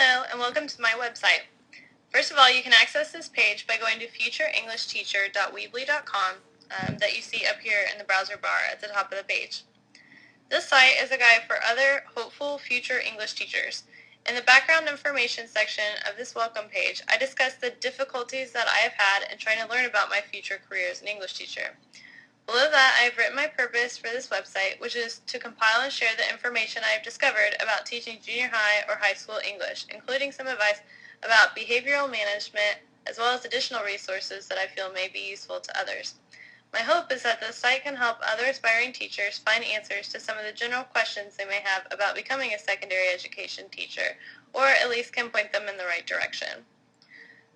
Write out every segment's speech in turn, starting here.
Hello and welcome to my website. First of all, you can access this page by going to futureenglishteacher.weebly.com that you see up here in the browser bar at the top of the page. This site is a guide for other hopeful future English teachers. In the background information section of this welcome page, I discuss the difficulties that I have had in trying to learn about my future career as an English teacher. Below that, I have written my purpose for this website, which is to compile and share the information I have discovered about teaching junior high or high school English, including some advice about behavioral management, as well as additional resources that I feel may be useful to others. My hope is that this site can help other aspiring teachers find answers to some of the general questions they may have about becoming a secondary education teacher, or at least can point them in the right direction.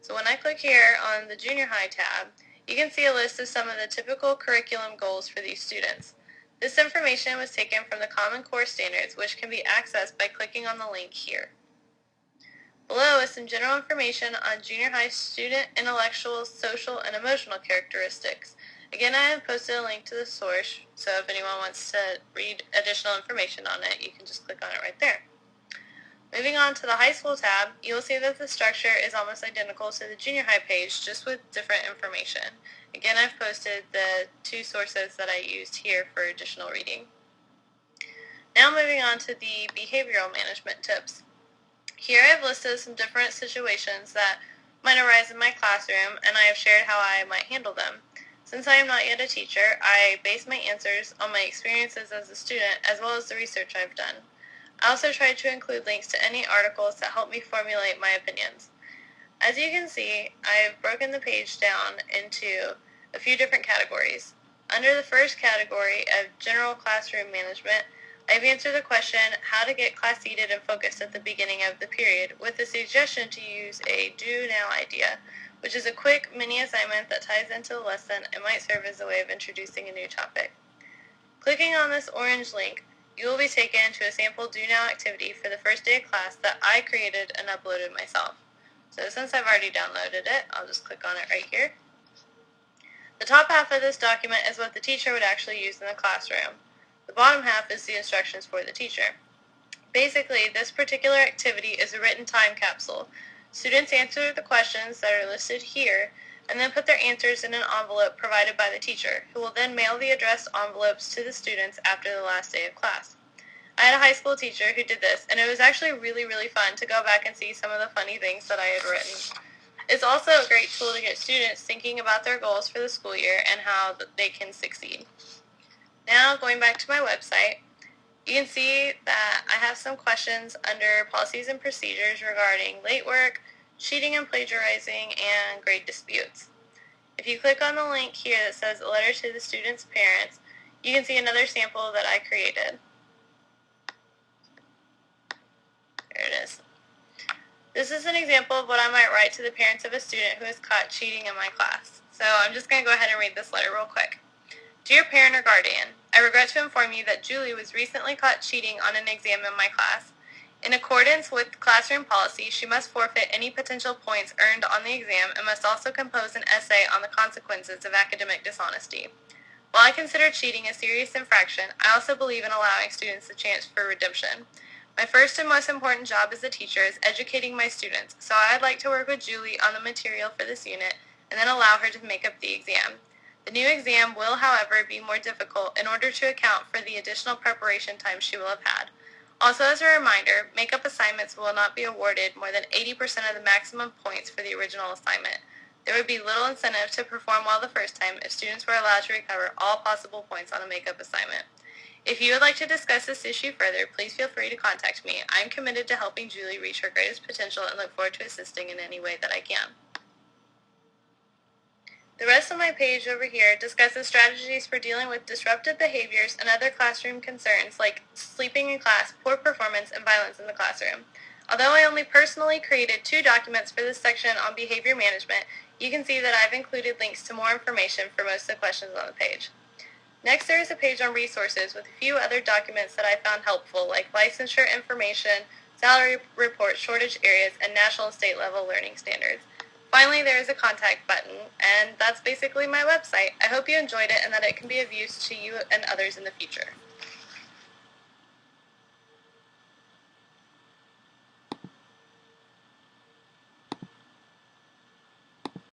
So when I click here on the junior high tab, you can see a list of some of the typical curriculum goals for these students. This information was taken from the Common Core Standards, which can be accessed by clicking on the link here. Below is some general information on junior high student intellectual, social, and emotional characteristics. Again, I have posted a link to the source, so if anyone wants to read additional information on it, you can just click on it right there. Moving on to the high school tab, you will see that the structure is almost identical to the junior high page, just with different information. Again, I've posted the two sources that I used here for additional reading. Now moving on to the behavioral management tips. Here I've listed some different situations that might arise in my classroom, and I have shared how I might handle them. Since I am not yet a teacher, I base my answers on my experiences as a student as well as the research I've done. I also tried to include links to any articles that help me formulate my opinions. As you can see, I've broken the page down into a few different categories. Under the first category of general classroom management, I've answered the question how to get class seated and focused at the beginning of the period with the suggestion to use a do now idea, which is a quick mini assignment that ties into the lesson and might serve as a way of introducing a new topic. Clicking on this orange link, you will be taken to a sample Do Now activity for the first day of class that I created and uploaded myself. So since I've already downloaded it, I'll just click on it right here. The top half of this document is what the teacher would actually use in the classroom. The bottom half is the instructions for the teacher. Basically, this particular activity is a written time capsule. Students answer the questions that are listed here and then put their answers in an envelope provided by the teacher, who will then mail the addressed envelopes to the students after the last day of class. I had a high school teacher who did this, and it was actually really fun to go back and see some of the funny things that I had written. It's also a great tool to get students thinking about their goals for the school year and how they can succeed. Now, going back to my website, you can see that I have some questions under policies and procedures regarding late work, cheating and plagiarizing, and grade disputes. If you click on the link here that says a letter to the student's parents, you can see another sample that I created. There it is. This is an example of what I might write to the parents of a student who is caught cheating in my class. So I'm just going to go ahead and read this letter real quick. Dear parent or guardian, I regret to inform you that Julie was recently caught cheating on an exam in my class. In accordance with classroom policy, she must forfeit any potential points earned on the exam and must also compose an essay on the consequences of academic dishonesty. While I consider cheating a serious infraction, I also believe in allowing students a chance for redemption. My first and most important job as a teacher is educating my students, so I'd like to work with Julie on the material for this unit and then allow her to make up the exam. The new exam will, however, be more difficult in order to account for the additional preparation time she will have had. Also, as a reminder, make-up assignments will not be awarded more than 80% of the maximum points for the original assignment. There would be little incentive to perform well the first time if students were allowed to recover all possible points on a make-up assignment. If you would like to discuss this issue further, please feel free to contact me. I am committed to helping Julie reach her greatest potential and look forward to assisting in any way that I can. The rest of my page over here discusses strategies for dealing with disruptive behaviors and other classroom concerns like sleeping in class, poor performance, and violence in the classroom. Although I only personally created 2 documents for this section on behavior management, you can see that I've included links to more information for most of the questions on the page. Next, there is a page on resources with a few other documents that I found helpful, like licensure information, salary reports, shortage areas, and national and state level learning standards. Finally, there is a contact button, and that's basically my website. I hope you enjoyed it and that it can be of use to you and others in the future.